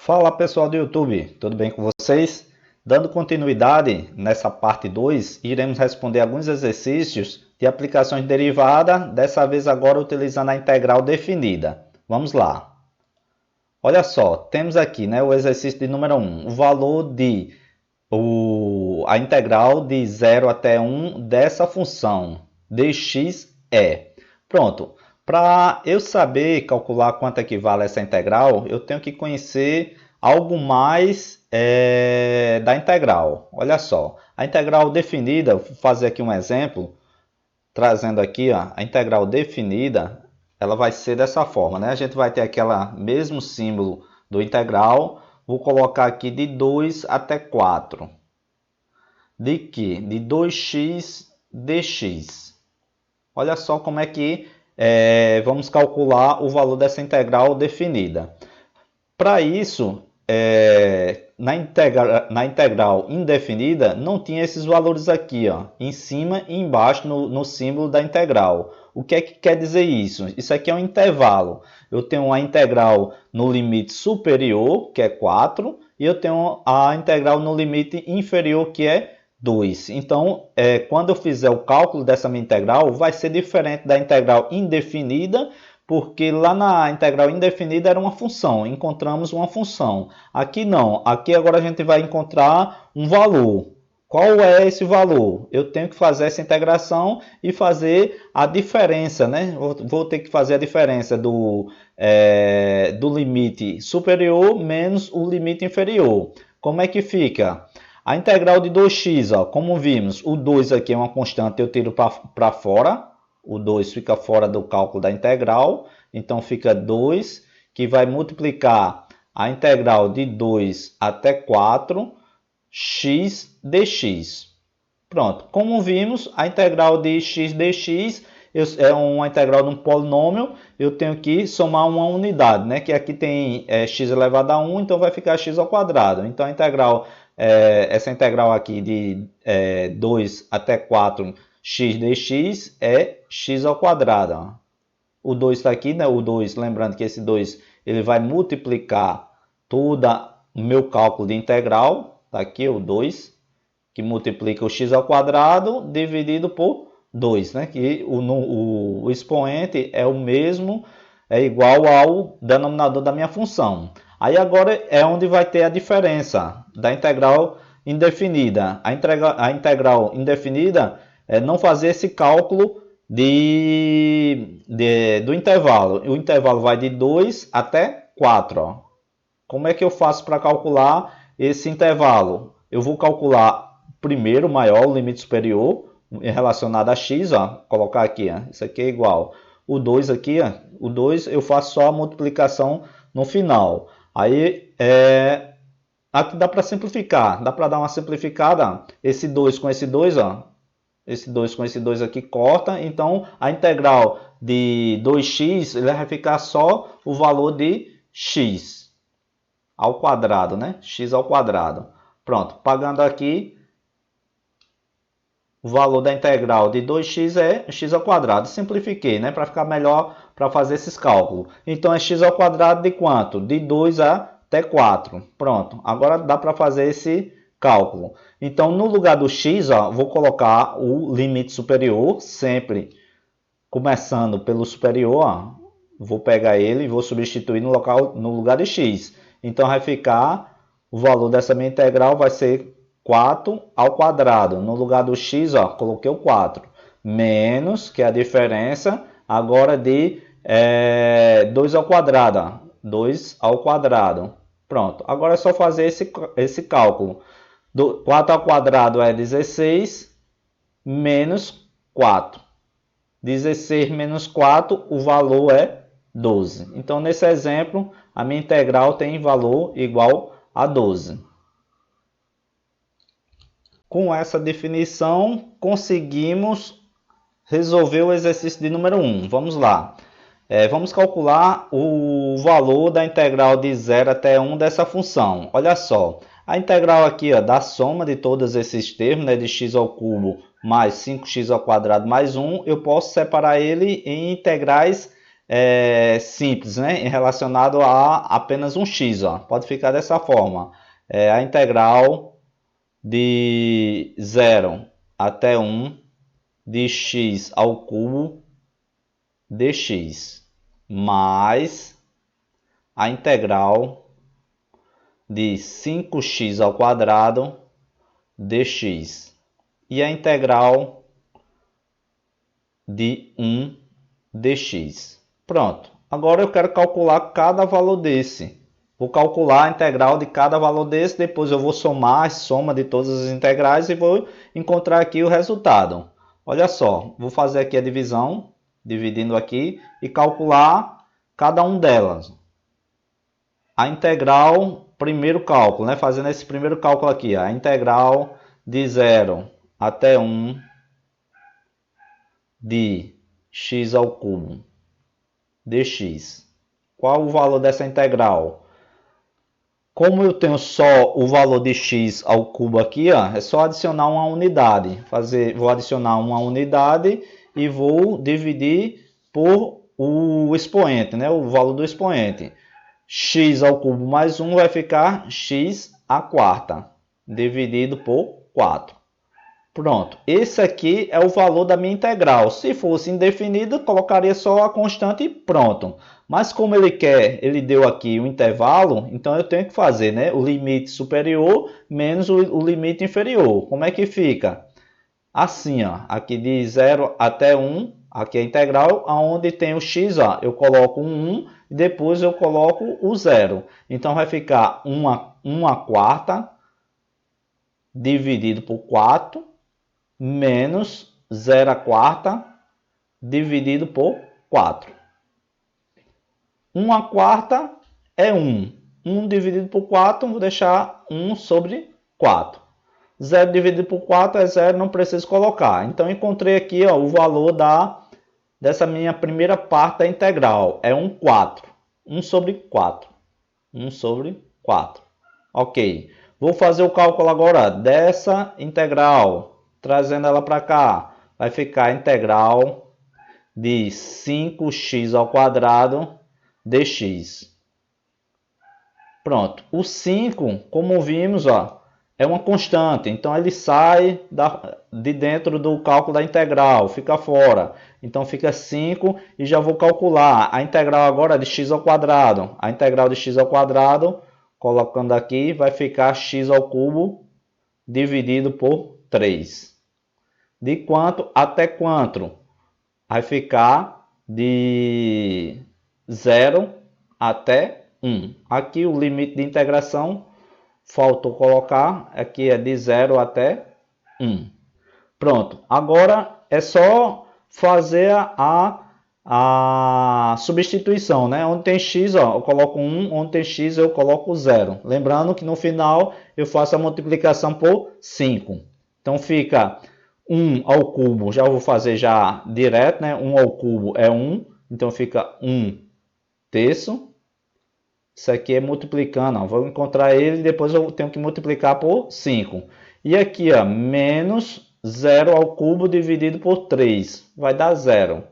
Fala pessoal do YouTube, tudo bem com vocês? Dando continuidade nessa parte 2, iremos responder alguns exercícios de aplicações de derivada, dessa vez agora utilizando a integral definida. Vamos lá. Olha só, temos aqui o exercício de número 1, o valor de a integral de 0 até 1 dessa função dx é. Pronto. Para eu saber calcular quanto equivale essa integral, eu tenho que conhecer algo mais da integral. Olha só, a integral definida, vou fazer aqui um exemplo, trazendo aqui a integral definida, ela vai ser dessa forma, né? A gente vai ter aquele mesmo símbolo do integral, vou colocar aqui de 2 até 4. De que? De 2x dx. Olha só como é que vamos calcular o valor dessa integral definida. Para isso, na integral indefinida, não tinha esses valores aqui, ó, em cima e embaixo no símbolo da integral. O que é que quer dizer isso? Isso aqui é um intervalo. Eu tenho a integral no limite superior, que é 4, e eu tenho a integral no limite inferior, que é 2. Então, quando eu fizer o cálculo dessa minha integral, vai ser diferente da integral indefinida, porque lá na integral indefinida era uma função, encontramos uma função. Aqui não, aqui agora a gente vai encontrar um valor. Qual é esse valor? Eu tenho que fazer essa integração e fazer a diferença, né? Vou ter que fazer a diferença do limite superior menos o limite inferior. Como é que fica? A integral de 2x, ó, como vimos, o 2 aqui é uma constante, eu tiro para fora. O 2 fica fora do cálculo da integral, então fica 2, que vai multiplicar a integral de 2 até 4, x dx. Pronto, como vimos, a integral de x dx é uma integral de um polinômio, eu tenho que somar uma unidade, né? Que aqui tem x elevado a 1, então vai ficar x ao quadrado. Então, essa integral aqui de 2 até 4 x dx é x ao quadrado. O 2 está aqui, né? O 2, lembrando que esse 2 ele vai multiplicar todo o meu cálculo de integral. Está aqui o 2, que multiplica o x ao quadrado dividido por 2, né? Que o expoente é o mesmo, é igual ao denominador da minha função. Aí agora é onde vai ter a diferença da integral indefinida. A integral indefinida é não fazer esse cálculo do intervalo. O intervalo vai de 2 até 4. Ó. Como é que eu faço para calcular esse intervalo? Eu vou calcular primeiro o maior, o limite superior, relacionado a x. Ó. Colocar aqui, ó. Isso aqui é igual. O 2 aqui, ó. O 2 eu faço só a multiplicação no final. Aí, aqui dá para simplificar. Dá para dar uma simplificada. Esse 2 com esse 2, ó. Esse 2 com esse 2 aqui corta, então a integral de 2x ele vai ficar só o valor de x ao quadrado, né? X ao quadrado. Pronto, pagando aqui, o valor da integral de 2x é x ao quadrado. Simplifiquei, né? Para ficar melhor para fazer esses cálculos. Então é x ao quadrado de quanto? De 2 até 4. Pronto, agora dá para fazer esse cálculo. Então, no lugar do x, ó, vou colocar o limite superior, sempre começando pelo superior. Ó, vou pegar ele e vou substituir no lugar de x. Então, vai ficar, o valor dessa minha integral vai ser 4 ao quadrado. No lugar do x, ó, coloquei o 4. Menos, que é a diferença, agora de 2 ao quadrado. Ó, 2 ao quadrado. Pronto, agora é só fazer esse cálculo. 4 ao quadrado é 16 menos 4. 16 menos 4, o valor é 12. Então, nesse exemplo, a minha integral tem valor igual a 12. Com essa definição, conseguimos resolver o exercício de número 1. Vamos lá. Vamos calcular o valor da integral de 0 até 1 dessa função. Olha só. A integral aqui, ó, da soma de todos esses termos, né, de x ao cubo mais 5x ao quadrado mais 1, eu posso separar ele em integrais simples, né? Relacionado a apenas um x, ó. Pode ficar dessa forma. A integral de 0 até 1 de x ao cubo dx, mais a integral de 5x ao quadrado dx e a integral de 1 dx. Pronto. Agora eu quero calcular cada valor desse. Vou calcular a integral de cada valor desse, depois eu vou somar a soma de todas as integrais e vou encontrar aqui o resultado. Olha só, vou fazer aqui a divisão, dividindo aqui e calcular cada um delas. A integral, primeiro cálculo, né? Fazendo esse primeiro cálculo aqui, a integral de 0 até 1 de x ao cubo dx. Qual o valor dessa integral? Como eu tenho só o valor de x ao cubo aqui, ó, é só adicionar uma unidade. Vou adicionar uma unidade e vou dividir por o expoente, né? O valor do expoente. X ao cubo mais 1 vai ficar x à quarta, dividido por 4. Pronto, esse aqui é o valor da minha integral. Se fosse indefinido, colocaria só a constante e pronto. Mas como ele deu aqui o intervalo, então eu tenho que fazer, né, o limite superior menos o limite inferior. Como é que fica? Assim, ó, aqui de 0 até 1, aqui é a integral, onde tem o x, ó, eu coloco um 1 e depois eu coloco o 0. Então vai ficar 1 quarta dividido por 4 menos 0 quarta dividido por 4. 1 quarta é 1. 1 dividido por 4, vou deixar 1 sobre 4. 0 dividido por 4 é 0, não preciso colocar. Então, encontrei aqui ó, o valor dessa minha primeira parte da integral. É 1 quarto. 1 sobre 4. 1 sobre 4. Ok. Vou fazer o cálculo agora dessa integral. Trazendo ela para cá. Vai ficar a integral de 5x ao quadrado dx. Pronto. O 5, como vimos, ó, é uma constante, então ele sai de dentro do cálculo da integral, fica fora. Então fica 5 e já vou calcular a integral agora de x ao quadrado. A integral de x ao quadrado, colocando aqui, vai ficar x ao cubo dividido por 3. De quanto até quanto? Vai ficar de 0 até 1. Aqui o limite de integração faltou colocar, aqui é de 0 até 1. Pronto, agora é só fazer a substituição, né? Onde tem x, ó, eu coloco 1, onde tem x eu coloco 0. Lembrando que no final eu faço a multiplicação por 5. Então fica 1 ao cubo, já vou fazer já direto, né? 1 ao cubo é 1, então fica 1 terço. Isso aqui é multiplicando, ó. Vou encontrar ele e depois eu tenho que multiplicar por 5. E aqui, ó, menos 0 ao cubo dividido por 3. Vai dar 0.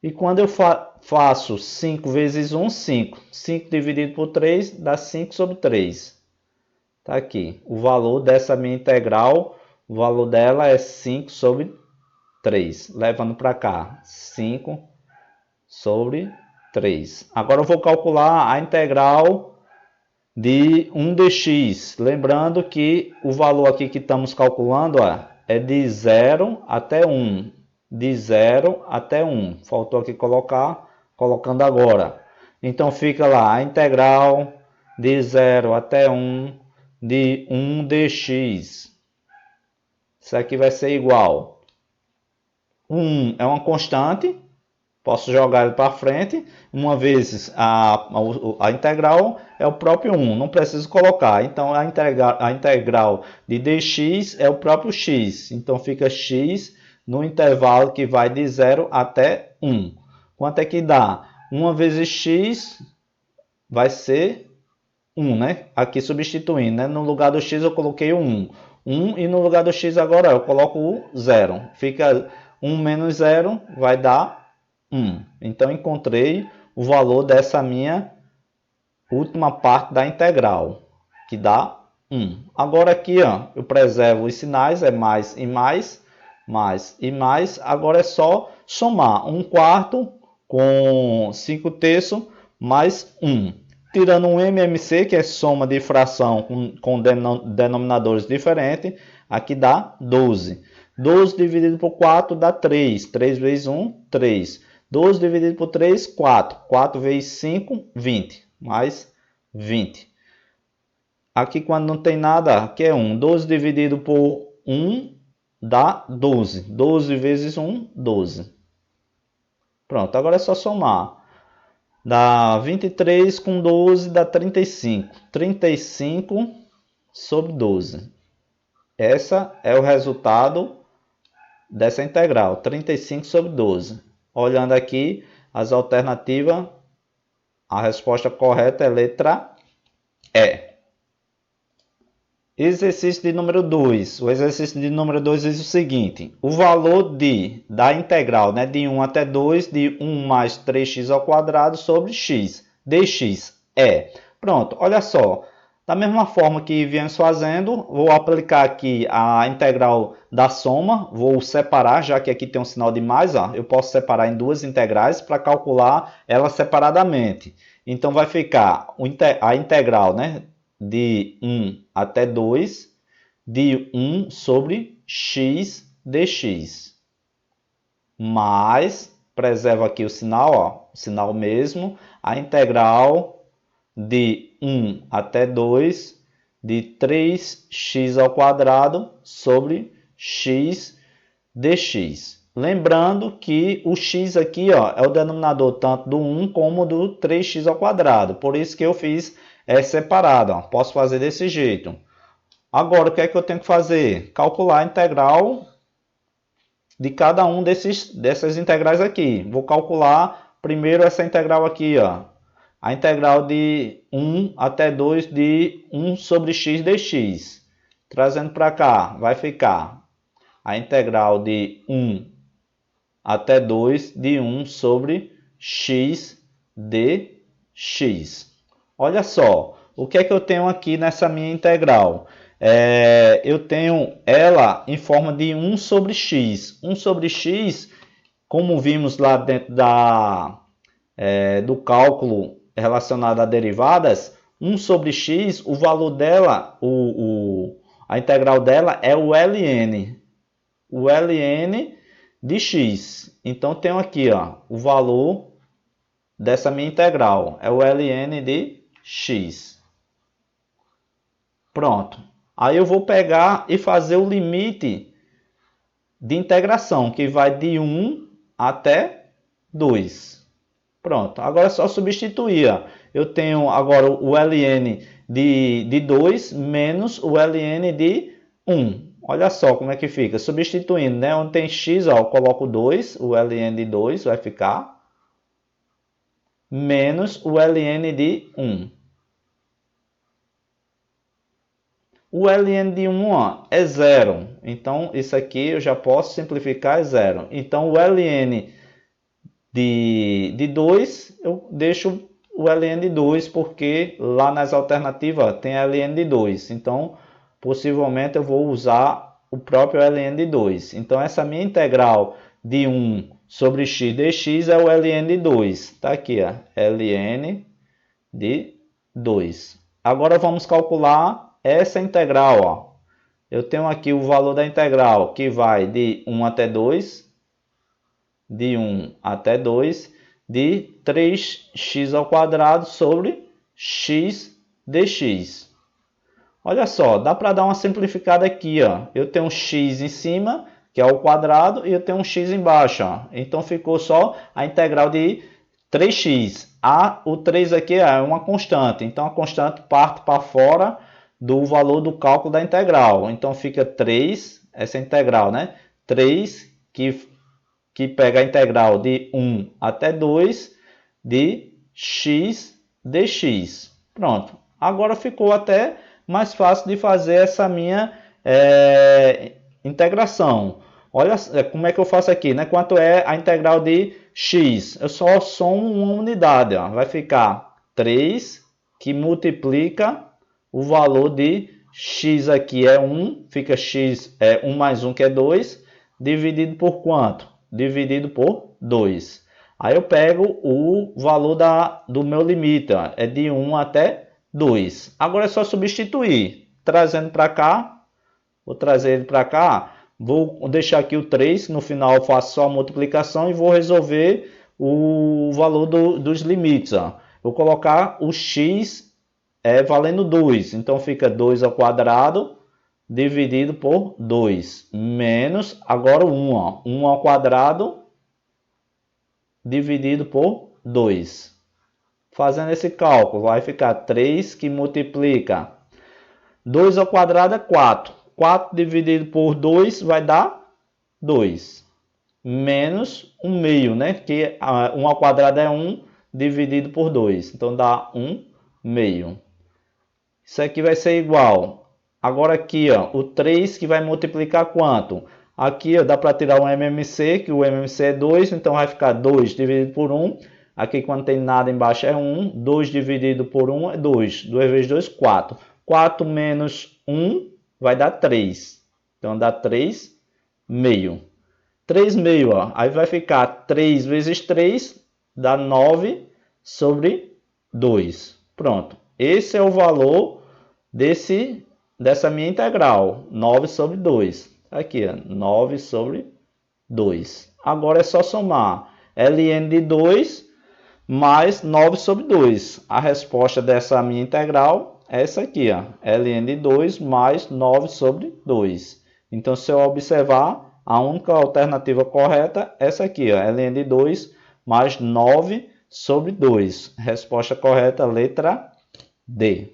E quando eu faço 5 vezes 1, 5. 5 dividido por 3 dá 5 sobre 3. Tá aqui. O valor dessa minha integral, o valor dela é 5 sobre 3. Levando para cá. 5 sobre 3. Agora eu vou calcular a integral de 1 dx. Lembrando que o valor aqui que estamos calculando ó, é de 0 até 1. De 0 até 1. Faltou aqui colocar, colocando agora. Então fica lá a integral de 0 até 1 de 1 dx. Isso aqui vai ser igual. 1 é uma constante. Posso jogar ele para frente, uma vez a integral é o próprio 1, não preciso colocar. Então a integral de dx é o próprio x, então fica x no intervalo que vai de 0 até 1. Quanto é que dá? 1 vezes x vai ser 1, né? Aqui substituindo, né? No lugar do x eu coloquei o 1. 1 e no lugar do x agora eu coloco o 0. Fica 1 menos 0 vai dar 1. Então, encontrei o valor dessa minha última parte da integral, que dá 1. Agora aqui, ó, eu preservo os sinais, é mais e mais, mais e mais. Agora é só somar 1/4 com 5/3 mais 1. Tirando um MMC, que é soma de fração com denominadores diferentes, aqui dá 12. 12 dividido por 4 dá 3. 3 vezes 1, 3. 12 dividido por 3, 4. 4 vezes 5, 20. Mais 20. Aqui quando não tem nada, aqui é 1. 12 dividido por 1 dá 12. 12 vezes 1, 12. Pronto, agora é só somar. Dá 23 com 12 dá 35. 35 sobre 12. Esse é o resultado dessa integral, 35 sobre 12. Olhando aqui as alternativas, a resposta correta é letra E. Exercício de número 2. O exercício de número 2 diz o seguinte: o valor da integral, né, de 1 até 2 de 1 mais 3x ao quadrado sobre x dx é. Pronto, olha só. Da mesma forma que viemos fazendo, vou aplicar aqui a integral da soma. Vou separar, já que aqui tem um sinal de mais, ó, eu posso separar em duas integrais para calcular elas separadamente. Então, vai ficar a integral, né, de 1 até 2 de 1 sobre x dx. Mais, preservo aqui o sinal, ó, o sinal mesmo, a integral de 1 até 2 de 3x ao quadrado sobre x dx. Lembrando que o x aqui, ó, é o denominador tanto do 1 como do 3x ao quadrado. Por isso que eu fiz separado. Ó. Posso fazer desse jeito. Agora, o que é que eu tenho que fazer? Calcular a integral de cada um dessas integrais aqui. Vou calcular primeiro essa integral aqui, ó. A integral de 1 até 2 de 1 sobre x dx. Trazendo para cá, vai ficar a integral de 1 até 2 de 1 sobre x dx. Olha só, o que é que eu tenho aqui nessa minha integral? Eu tenho ela em forma de 1 sobre x. 1 sobre x, como vimos lá dentro do cálculo relacionado a derivadas, 1 sobre x, o valor dela, a integral dela é o ln. O ln de x. Então, tenho aqui, ó, o valor dessa minha integral. É o ln de x. Pronto. Aí eu vou pegar e fazer o limite de integração, que vai de 1 até 2. Pronto. Agora é só substituir. Ó. Eu tenho agora o ln de 2 menos o ln de 1. Olha só como é que fica. Substituindo, né? Onde tem x, ó, eu coloco 2. O ln de 2 vai ficar. Menos o ln de 1. O ln de 1 ó, é 0. Então, isso aqui eu já posso simplificar, é 0. Então, o ln de 2, eu deixo o ln de 2, porque lá nas alternativas tem ln de 2. Então, possivelmente eu vou usar o próprio ln de 2. Então, essa minha integral de 1 sobre x dx é o ln de 2. Está aqui, ó, ln de 2. Agora, vamos calcular essa integral, ó. Eu tenho aqui o valor da integral, que vai de 1 até 2, de 1 até 2, de 3x ao quadrado sobre x dx. Olha só, dá para dar uma simplificada aqui, ó. Eu tenho um x em cima, que é o quadrado, e eu tenho um x embaixo, ó. Então, ficou só a integral de 3x. O 3 aqui é uma constante, então a constante parte para fora do valor do cálculo da integral. Então, fica 3, essa integral, né? 3, que pega a integral de 1 até 2 de x dx. Pronto. Agora ficou até mais fácil de fazer essa minha integração. Olha como é que eu faço aqui, né? Quanto é a integral de x? Eu só somo uma unidade, ó. Vai ficar 3 que multiplica o valor de x aqui é 1, fica x é 1 mais 1 que é 2, dividido por quanto? Dividido por 2. Aí eu pego o valor do meu limite, ó, é de 1 até 2. Agora é só substituir, trazendo para cá, vou trazer ele para cá, vou deixar aqui o 3, no final eu faço só a multiplicação e vou resolver o valor dos limites. Ó. Vou colocar o x valendo 2, então fica 2 ao quadrado dividido por 2, menos agora o 1, ó, 1 ao quadrado dividido por 2. Fazendo esse cálculo, vai ficar 3 que multiplica 2 ao quadrado é 4. 4 dividido por 2 vai dar 2. Menos 1 meio, né? Que 1 ao quadrado é 1 dividido por 2. Então dá 1 meio. Isso aqui vai ser igual. Agora aqui, ó, o 3 que vai multiplicar quanto? Aqui ó, dá para tirar um MMC, que o MMC é 2, então vai ficar 2 dividido por 1. Aqui quando tem nada embaixo é 1. 2 dividido por 1 é 2. 2 vezes 2, 4. 4 menos 1 vai dar 3. Então dá 3 meio. 3 meio, ó. Aí vai ficar 3 vezes 3, dá 9 sobre 2. Pronto. Esse é o valor dessa minha integral. 9 sobre 2. Aqui, ó, 9 sobre 2. Agora é só somar ln de 2 mais 9 sobre 2. A resposta dessa minha integral é essa aqui, ó, ln de 2 mais 9 sobre 2. Então, se eu observar, a única alternativa correta é essa aqui, ó, ln de 2 mais 9 sobre 2. Resposta correta, letra D.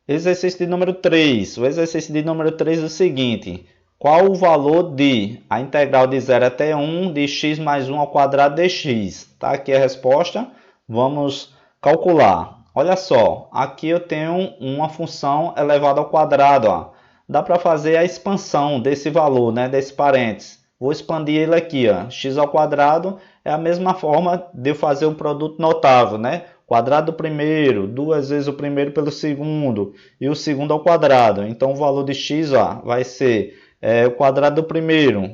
Exercício de número 3. O exercício de número 3 é o seguinte. Qual o valor de a integral de 0 até 1 de x mais 1 ao quadrado dx? Tá aqui a resposta. Vamos calcular. Olha só, aqui eu tenho uma função elevada ao quadrado. Ó. Dá para fazer a expansão desse valor, né, desse parênteses. Vou expandir ele aqui. Ó. X ao quadrado é a mesma forma de eu fazer um produto notável, né? Quadrado do primeiro, 2 vezes o primeiro pelo segundo, e o segundo ao quadrado. Então, o valor de x ó, vai ser o quadrado do primeiro,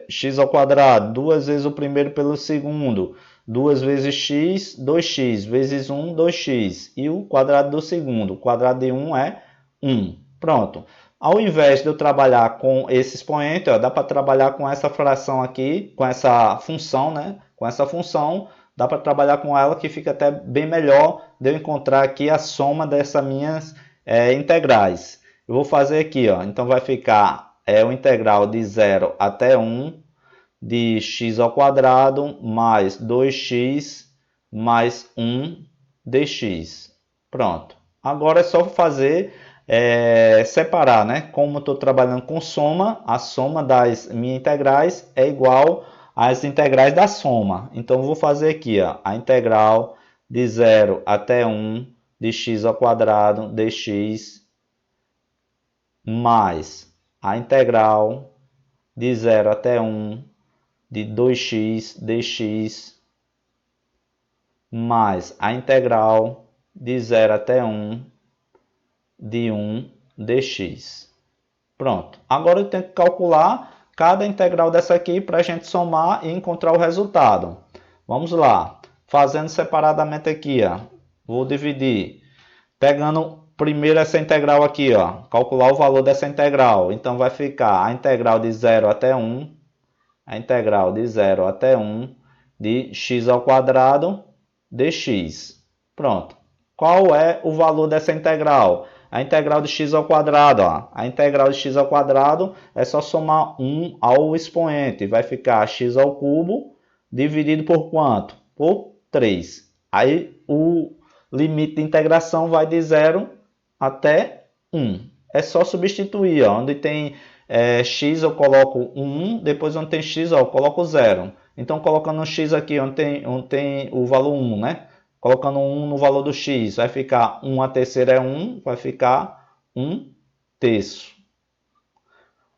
x ao quadrado, 2 vezes o primeiro pelo segundo, 2 vezes x, 2x, vezes 1, 2x. E o quadrado do segundo, o quadrado de 1 é 1. Pronto. Ao invés de eu trabalhar com esse expoente, ó, dá para trabalhar com essa fração aqui, com essa função, né? Com essa função, dá para trabalhar com ela que fica até bem melhor de eu encontrar aqui a soma dessas minhas integrais. Eu vou fazer aqui, ó. Então vai ficar o integral de 0 até 1 de x ao quadrado mais 2x mais 1 dx. Pronto. Agora é só fazer separar, né? Como eu estou trabalhando com soma, a soma das minhas integrais é igual às integrais da soma. Então, eu vou fazer aqui ó, a integral de 0 até 1 de x ao quadrado dx mais a integral de 0 até 1 de 2x dx mais a integral de 0 até 1 de 1 dx. Pronto. Agora eu tenho que calcular cada integral dessa aqui para a gente somar e encontrar o resultado. Vamos lá. Fazendo separadamente aqui, ó. Vou dividir. Pegando primeiro essa integral aqui, ó. Calcular o valor dessa integral. Então vai ficar a integral de 0 até 1. A integral de 0 até 1 de x ao quadrado dx. Pronto. Qual é o valor dessa integral? A integral de x ao quadrado, ó. A integral de x ao quadrado é só somar 1 ao expoente. Vai ficar x ao cubo dividido por quanto? Por 3. Aí o limite de integração vai de 0 até 1. É só substituir. Ó. Onde tem x eu coloco 1, depois onde tem x ó, eu coloco 0. Então colocando um x aqui onde tem o valor 1, né? Colocando 1 no valor do x, vai ficar 1 a terceira é 1, vai ficar 1 terço.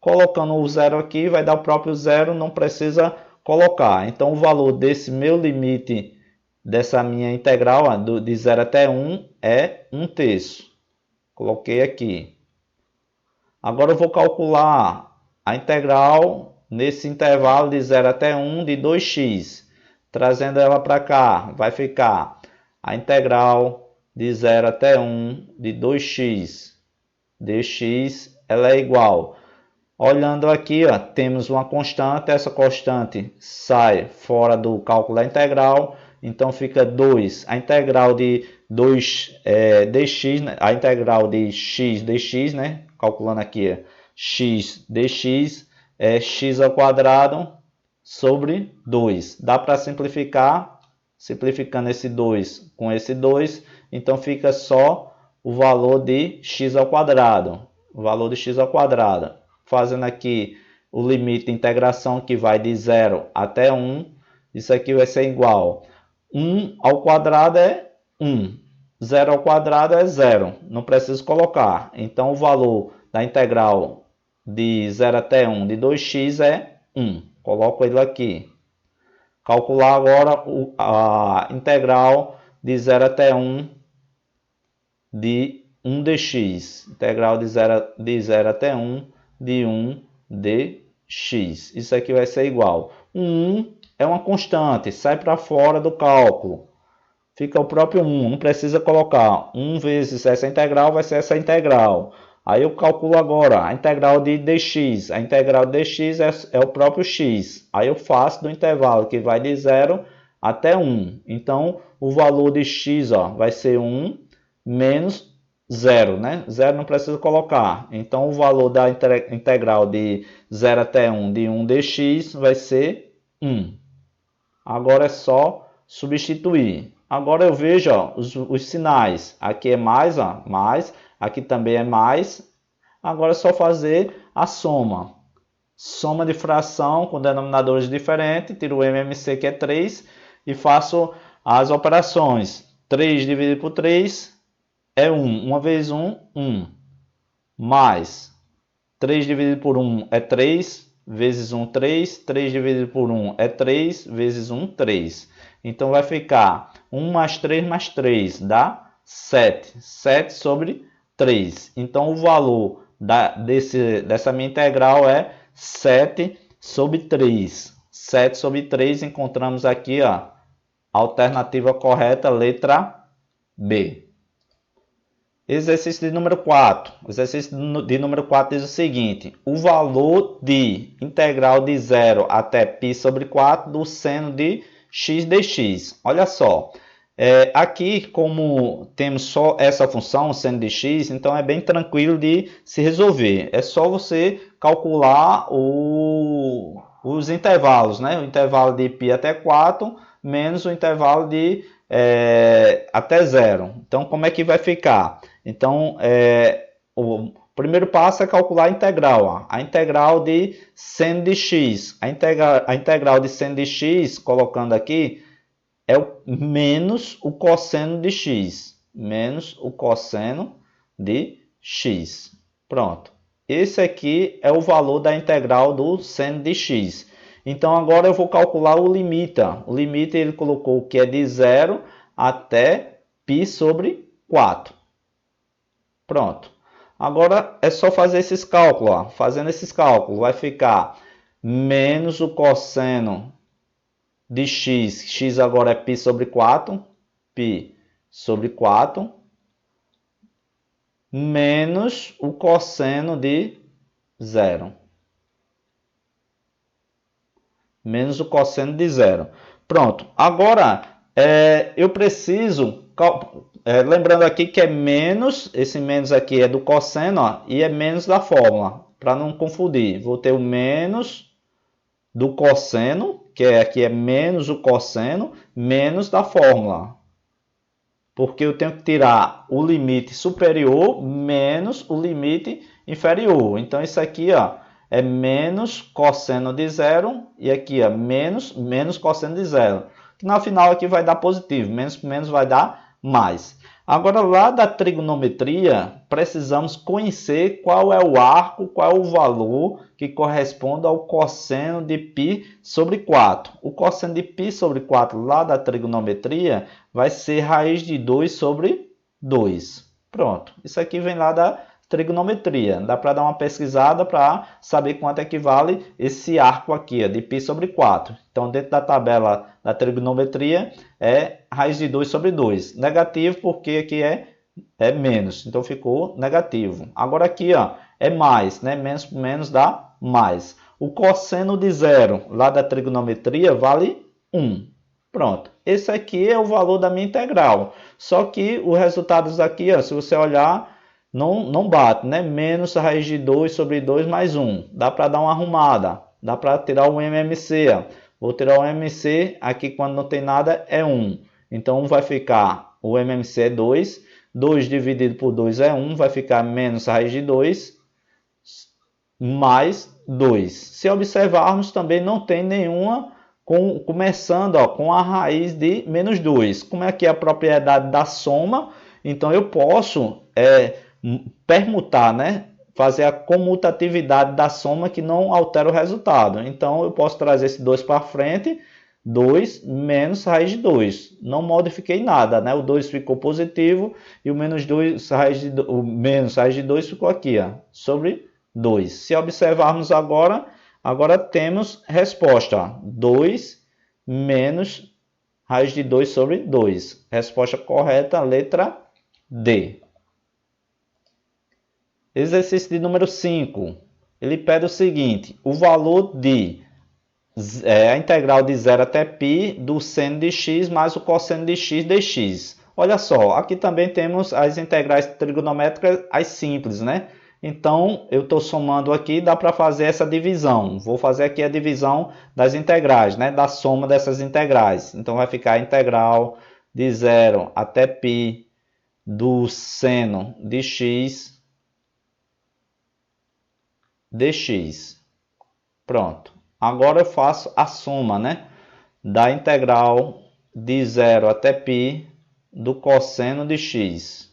Colocando o zero aqui, vai dar o próprio zero, não precisa colocar. Então, o valor desse meu limite, dessa minha integral, ó, de 0 até 1, é 1/3. Coloquei aqui. Agora eu vou calcular a integral nesse intervalo de 0 até 1 de 2x. Trazendo ela para cá, vai ficar a integral de 0 até 1 de 2x dx, ela é igual. Olhando aqui, ó, temos uma constante, essa constante sai fora do cálculo da integral, então fica 2. A integral de 2 dx, né? A integral de x dx, né? Calculando aqui, x dx é x ao quadrado sobre 2. Dá para simplificar, simplificando esse 2 com esse 2, então fica só o valor de x ao quadrado. O valor de x ao quadrado. Fazendo aqui o limite de integração que vai de 0 até 1. Isso aqui vai ser igual. 1 ao quadrado é 1. 0 ao quadrado é 0. Não preciso colocar. Então, o valor da integral de 0 até 1 de 2x é 1. Coloco ele aqui. Calcular agora a integral de 0 até 1 de 1 dx. Integral de 0 até 1 de 1 dx. Isso aqui vai ser igual. 1 é uma constante, sai para fora do cálculo. Fica o próprio 1, não precisa colocar. 1 vezes essa integral vai ser essa integral. Aí eu calculo agora a integral de dx. A integral de dx é o próprio x. Aí eu faço do intervalo que vai de 0 até 1. Então, o valor de x, ó, vai ser 1 menos 0, né? 0 não precisa colocar. Então, o valor da integral de 0 até 1 de 1 dx vai ser 1. Agora é só substituir. Agora eu vejo, ó, os sinais. Aqui é mais, ó, mais. Aqui também é mais. Agora é só fazer a soma. Soma de fração com denominadores diferentes. Tiro o MMC, que é 3. E faço as operações. 3 dividido por 3 é 1. 1 vezes 1, 1. Mais 3 dividido por 1 é 3. Vezes 1, 3. 3 dividido por 1 é 3. Vezes 1, 3. Então, vai ficar 1 mais 3 mais 3. Dá 7. 7 sobre 3. Então, o valor dessa minha integral é 7 sobre 3. 7 sobre 3, encontramos aqui, ó, a alternativa correta, letra B. Exercício de número 4. O exercício de número 4 diz o seguinte: o valor de integral de 0 até π sobre 4 do seno de x dx. Olha só, aqui como temos só essa função, o seno de x, então é bem tranquilo de se resolver. É só você calcular os intervalos, né? O intervalo de π até 4 menos o intervalo de até 0. Então, como é que vai ficar? Então, o primeiro passo é calcular a integral. Ó. A integral de seno de x. A integral de seno de x, colocando aqui, é menos o cosseno de x. Menos o cosseno de x. Pronto. Esse aqui é o valor da integral do seno de x. Então, agora eu vou calcular o limite. O limite ele colocou que é de 0 até π sobre 4. Pronto. Agora é só fazer esses cálculos. Ó. Fazendo esses cálculos, vai ficar menos o cosseno de x. X agora é π sobre 4. Π sobre 4. Menos o cosseno de 0. Menos o cosseno de 0. Pronto. Agora, eu preciso... lembrando aqui que é menos, esse menos aqui é do cosseno, ó, e é menos da fórmula, para não confundir. Vou ter o menos do cosseno, que aqui é menos o cosseno, menos da fórmula. Porque eu tenho que tirar o limite superior menos o limite inferior. Então, isso aqui, ó, é menos cosseno de 0 e aqui, ó, menos cosseno de 0. Que no final aqui vai dar positivo, menos vai dar mais. Agora, lá da trigonometria, precisamos conhecer qual é o arco, qual é o valor que corresponde ao cosseno de π sobre 4. O cosseno de π sobre 4 lá da trigonometria vai ser raiz de 2 sobre 2. Pronto, isso aqui vem lá da trigonometria. Dá para dar uma pesquisada para saber quanto equivale esse arco aqui, de π sobre 4. Então, dentro da tabela da trigonometria, é raiz de 2 sobre 2. Negativo porque aqui é menos, então ficou negativo. Agora aqui ó, é mais, né? Menos por menos dá mais. O cosseno de zero lá da trigonometria vale 1. Pronto, esse aqui é o valor da minha integral. Só que os resultados aqui, ó, se você olhar, não bate, né? Menos raiz de 2 sobre 2 mais 1. Dá para dar uma arrumada, dá para tirar o MMC. Ó. Vou tirar o MMC, aqui quando não tem nada é 1. Então vai ficar, o MMC é 2. 2 dividido por 2 é 1, vai ficar menos raiz de 2 mais 2. Se observarmos, também não tem nenhuma começando ó, com a raiz de menos 2. Como é que é a propriedade da soma? Então eu posso permutar, né? Fazer a comutatividade da soma que não altera o resultado. Então eu posso trazer esse 2 para frente, 2 menos raiz de 2. Não modifiquei nada, né? O 2 ficou positivo e o menos 2, o menos raiz de 2 ficou aqui, ó, sobre 2. Se observarmos agora temos resposta, ó, 2 menos raiz de 2 sobre 2. Resposta correta, letra D. Exercício de número 5. Ele pede o seguinte, o valor de a integral de 0 até π do seno de x mais o cosseno de x dx. Olha só, aqui também temos as integrais trigonométricas, as simples, né? Então, eu estou somando aqui, dá para fazer essa divisão. Vou fazer aqui a divisão das integrais, né? Da soma dessas integrais. Então, vai ficar a integral de 0 até π do seno de x dx. Pronto. Agora eu faço a soma, né? Da integral de 0 até π do cosseno de x.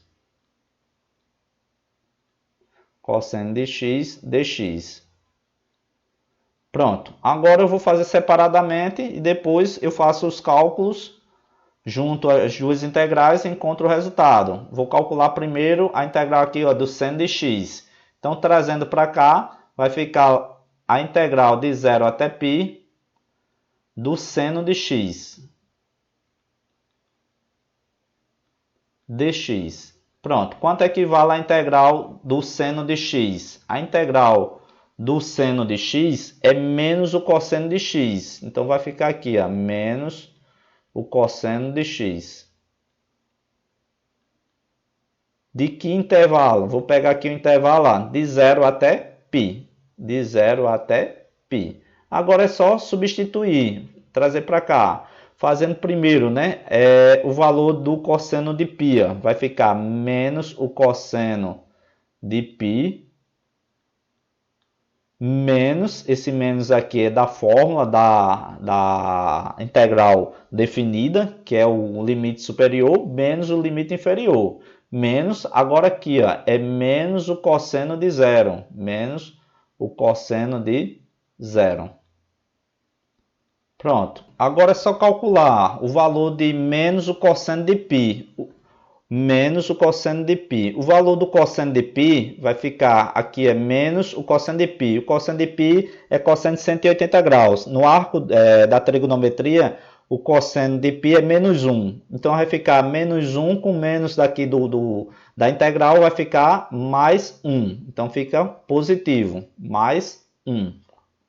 Cosseno de x dx. Pronto. Agora eu vou fazer separadamente e depois eu faço os cálculos junto às duas integrais e encontro o resultado. Vou calcular primeiro a integral aqui ó, do seno de x. Então, trazendo para cá, vai ficar a integral de 0 até π do seno de x dx. Pronto. Quanto equivale a integral do seno de x? A integral do seno de x é menos o cosseno de x. Então, vai ficar aqui, ó, menos o cosseno de x. De que intervalo? Vou pegar aqui o intervalo lá, de 0 até π. De 0 até π. Agora é só substituir, trazer para cá. Fazendo primeiro, né, o valor do cosseno de π. Ó. Vai ficar menos o cosseno de π. Menos, esse menos aqui é da fórmula da integral definida, que é o limite superior, menos o limite inferior. Menos, agora aqui, ó, é menos o cosseno de zero. Menos o cosseno de zero. Pronto. Agora é só calcular o valor de menos o cosseno de π. Menos o cosseno de π. O valor do cosseno de π vai ficar aqui é menos o cosseno de π. O cosseno de π é cosseno de 180 graus. No arco da trigonometria, o cosseno de π é menos 1. Então vai ficar menos 1 com menos daqui da integral vai ficar mais 1. Então fica positivo, mais 1.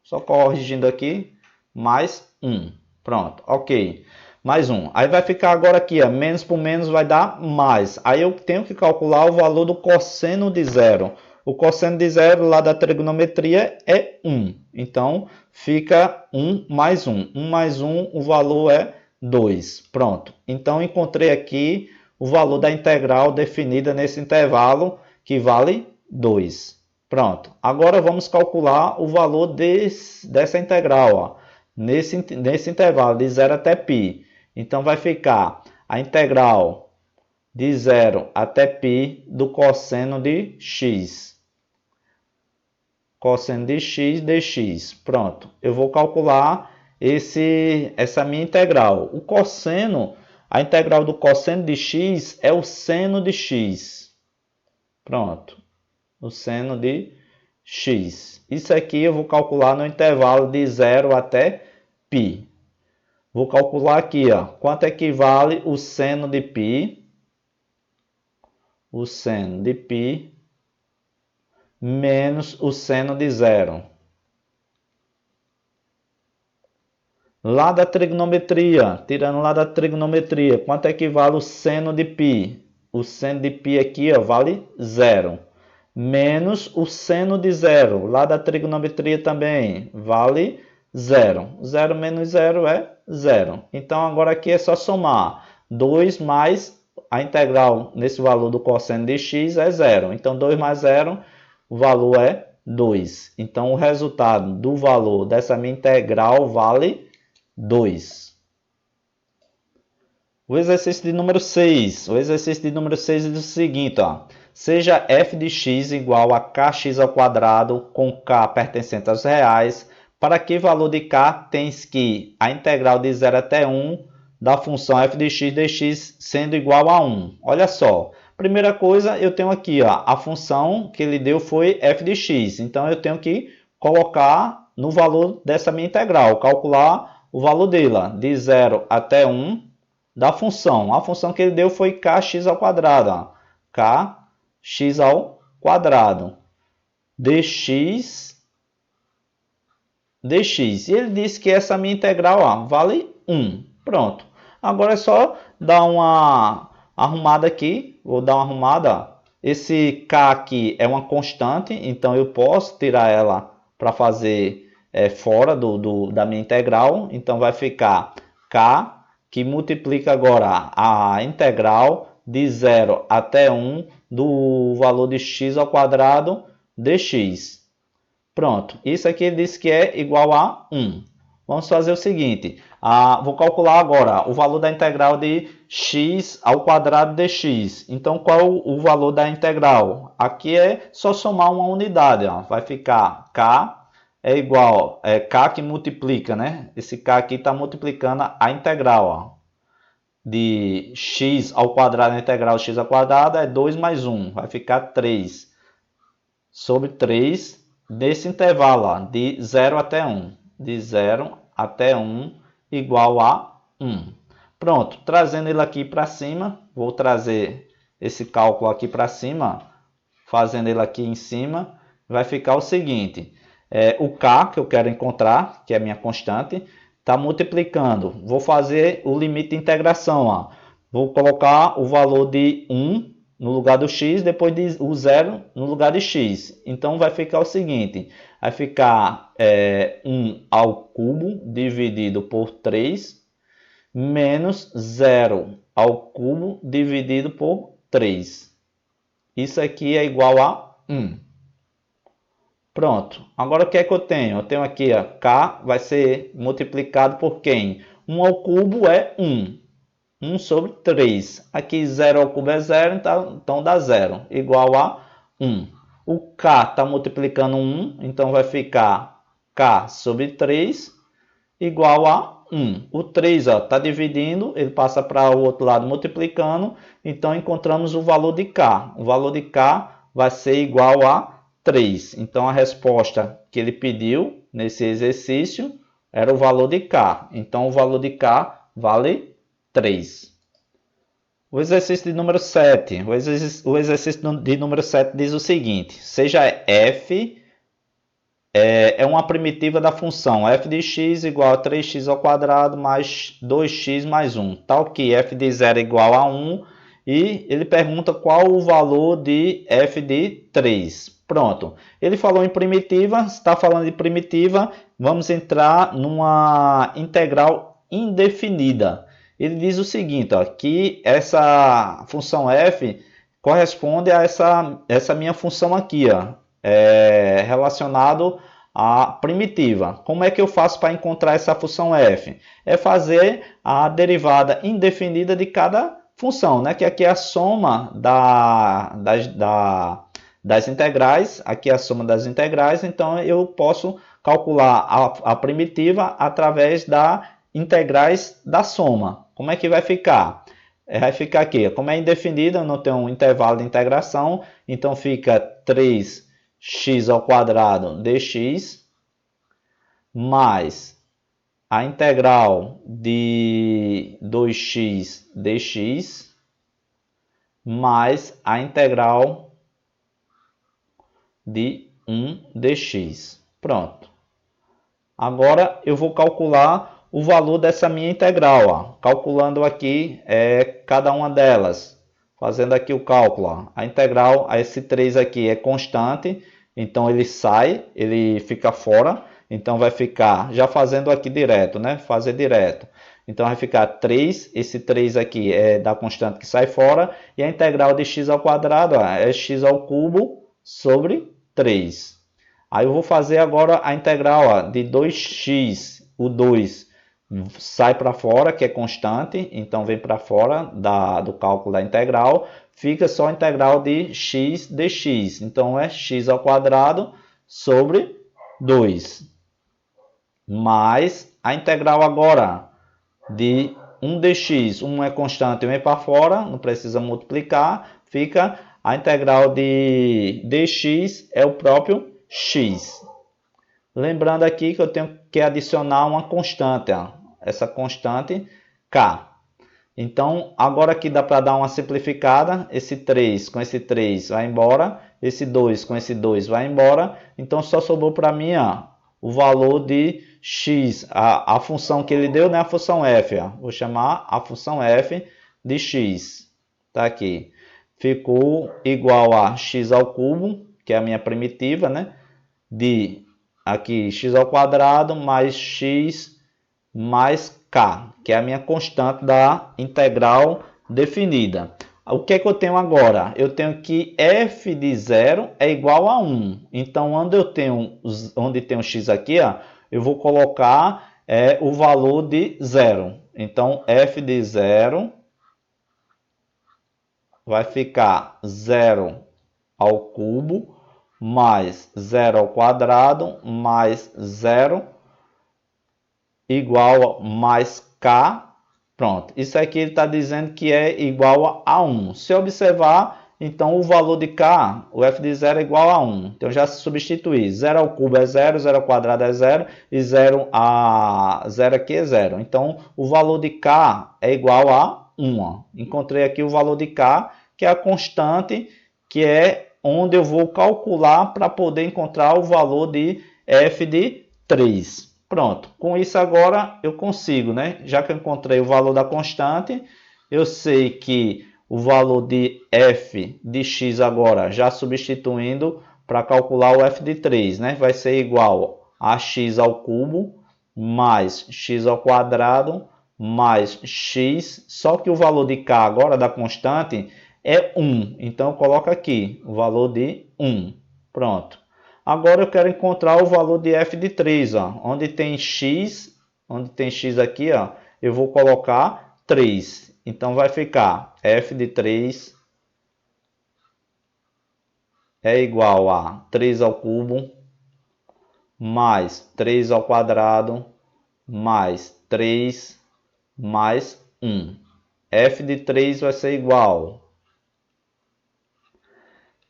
Só corrigindo aqui, mais 1. Pronto, ok. Mais 1. Aí vai ficar agora aqui, ó, menos por menos vai dar mais. Aí eu tenho que calcular o valor do cosseno de zero. O cosseno de zero lá da trigonometria é 1. Então, fica 1 mais 1. 1 mais 1, o valor é 2. Pronto. Então, encontrei aqui o valor da integral definida nesse intervalo, que vale 2. Pronto. Agora, vamos calcular o valor dessa integral, ó, nesse intervalo de 0 até π. Então, vai ficar a integral de 0 até π do cosseno de x. Cosseno de x dx. Pronto. Eu vou calcular essa minha integral. O cosseno, a integral do cosseno de x é o seno de x. Pronto. O seno de x. Isso aqui eu vou calcular no intervalo de 0 até π. Vou calcular aqui, ó, quanto equivale o seno de π. O seno de π menos o seno de 0. Lá da trigonometria, tirando lá da trigonometria, quanto equivale o seno de π? O seno de π aqui, ó, vale 0. Menos o seno de 0, lá da trigonometria também, vale 0. 0 menos 0 é 0. Então, agora aqui é só somar. 2 mais a integral nesse valor do cosseno de x é 0. Então, 2 mais 0, o valor é 2. Então, o resultado do valor dessa minha integral vale 2. O exercício de número 6. O exercício de número 6 diz o seguinte, ó. Seja f de x igual a kx ao quadrado com k pertencente aos reais, para que valor de k tens que a integral de 0 até 1 da função f de x dx sendo igual a 1. Olha só. Primeira coisa, eu tenho aqui, ó, a função que ele deu foi f de x. Então, eu tenho que colocar no valor dessa minha integral, calcular o valor dela, de 0 até 1 da função. A função que ele deu foi kx ao quadrado. Ó. Kx ao quadrado. dx. E ele disse que essa minha integral ó, vale 1. Pronto. Agora é só dar uma arrumada aqui. Vou dar uma arrumada. Esse k aqui é uma constante, então eu posso tirar ela para fazer fora da minha integral. Então vai ficar k, que multiplica agora a integral de 0 até 1 do valor de x ao quadrado dx. Pronto, isso aqui ele disse que é igual a 1. Vamos fazer o seguinte, vou calcular agora o valor da integral de x ao quadrado dx. Então, qual é o valor da integral? Aqui é só somar uma unidade, ó. Vai ficar k é igual, k que multiplica, né? Esse k aqui está multiplicando a integral, ó, de x ao quadrado, a integral de x ao quadrado é 2 mais 1, vai ficar 3 sobre 3 nesse intervalo, ó, de 0 até 1. De 0 até 1 igual a 1. Pronto, trazendo ele aqui para cima, vou trazer esse cálculo aqui para cima, fazendo ele aqui em cima, vai ficar o seguinte, o k que eu quero encontrar, que é a minha constante, está multiplicando. Vou fazer o limite de integração. Ó. Vou colocar o valor de 1 no lugar do x, depois de o 0 no lugar de x. Então, vai ficar o seguinte. Vai ficar 1 ao cubo dividido por 3, menos 0 ao cubo dividido por 3. Isso aqui é igual a 1. Pronto. Agora o que é que eu tenho? Eu tenho aqui, ó, k vai ser multiplicado por quem? 1 ao cubo é 1. 1 sobre 3. Aqui 0 ao cubo é 0, então dá 0. Igual a 1. O k está multiplicando 1, então vai ficar k sobre 3 igual a 1. O 3 está dividindo, ele passa para o outro lado multiplicando, então encontramos o valor de k. O valor de k vai ser igual a 3. Então, a resposta que ele pediu nesse exercício era o valor de k. Então, o valor de k vale 3. O exercício de número 7. O exercício de número 7 diz o seguinte. Seja f é uma primitiva da função f de x igual a 3x ao quadrado mais 2x mais 1. Tal que f de 0 é igual a 1. E ele pergunta qual o valor de f de 3. Pronto. Ele falou em primitiva, está falando de primitiva, vamos entrar numa integral indefinida. Ele diz o seguinte, ó, que essa função f corresponde a essa minha função aqui, ó, relacionado à primitiva. Como é que eu faço para encontrar essa função f? É fazer a derivada indefinida de cada função, né? Que aqui é a soma das integrais, aqui é a soma das integrais, então eu posso calcular a primitiva através da integrais da soma. Como é que vai ficar? Vai ficar aqui, como é indefinida, eu não tenho um intervalo de integração, então fica 3x ao quadrado dx mais a integral de 2x dx mais a integral de 1 dx. Pronto. Agora eu vou calcular o valor dessa minha integral. Ó. Calculando aqui cada uma delas. Fazendo aqui o cálculo. Ó. A integral, esse 3 aqui é constante, então ele sai, ele fica fora. Então vai ficar, já fazendo aqui direto, né? Fazer direto. Então vai ficar 3, esse 3 aqui é da constante que sai fora. E a integral de x ao quadrado é x ao cubo sobre 3. Aí eu vou fazer agora a integral de 2x, o 2 sai para fora, que é constante, então vem para fora do cálculo da integral, fica só a integral de x dx, então é x ao quadrado sobre 2, mais a integral agora de 1 dx, 1 é constante, 1 é para fora, não precisa multiplicar, fica a integral de dx é o próprio x. Lembrando aqui que eu tenho que adicionar uma constante, ó, essa constante k. Então, agora aqui dá para dar uma simplificada, esse 3 com esse 3 vai embora, esse 2 com esse 2 vai embora, então só sobrou para mim ó, o valor de x, a função que ele deu, né, a função f, ó. Vou chamar a função f de x, tá aqui. Ficou igual a x ao cubo, que é a minha primitiva, né? De aqui x ao quadrado mais x mais k, que é a minha constante da integral definida. O que é que eu tenho agora? Eu tenho que f de 0 é igual a 1. Então, onde tem um x aqui, ó, eu vou colocar o valor de 0. Então, f de 0 vai ficar 0 ao cubo mais 0 ao quadrado mais 0 igual a mais k. Pronto, isso aqui ele está dizendo que é igual a 1. Se observar, então o valor de k, o f de 0 é igual a 1. Então já se substituir, 0 ao cubo é 0, 0 ao quadrado é 0 e 0 aqui é 0. Então o valor de k é igual a 1. Ó. Encontrei aqui o valor de k, que é a constante, que é onde eu vou calcular para poder encontrar o valor de f de 3. Pronto, com isso agora eu consigo, né? Já que eu encontrei o valor da constante, eu sei que o valor de f de x agora, já substituindo para calcular o f de 3, né? Vai ser igual a x ao cubo mais x ao quadrado mais x, só que o valor de k agora da constante é 1. Então eu coloco aqui o valor de 1. Pronto. Agora eu quero encontrar o valor de f de 3, ó. Onde tem x aqui, ó, eu vou colocar 3. Então vai ficar f de 3 é igual a 3 ao cubo mais 3 ao quadrado mais 3 mais 1. f de 3 vai ser igual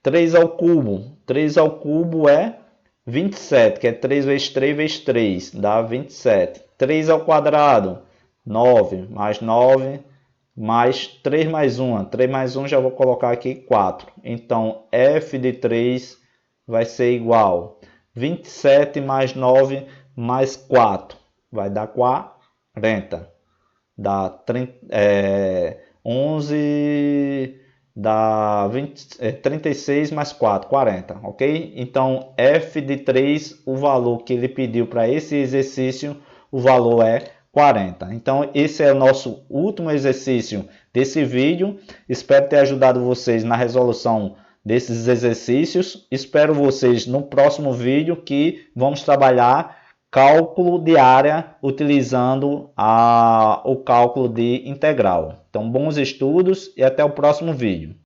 3 ao cubo. 3 ao cubo é 27, que é 3 vezes 3 vezes 3, dá 27. 3 ao quadrado, 9, mais 9, mais 3 mais 1. 3 mais 1 já vou colocar aqui 4. Então, f de 3 vai ser igual 27 mais 9 mais 4. Vai dar 40. Dá 11... dá 36 mais 4, 40, ok? Então, f de 3, o valor que ele pediu para esse exercício, o valor é 40. Então, esse é o nosso último exercício desse vídeo. Espero ter ajudado vocês na resolução desses exercícios. Espero vocês no próximo vídeo que vamos trabalhar cálculo de área utilizando o cálculo de integral. Então, bons estudos e até o próximo vídeo.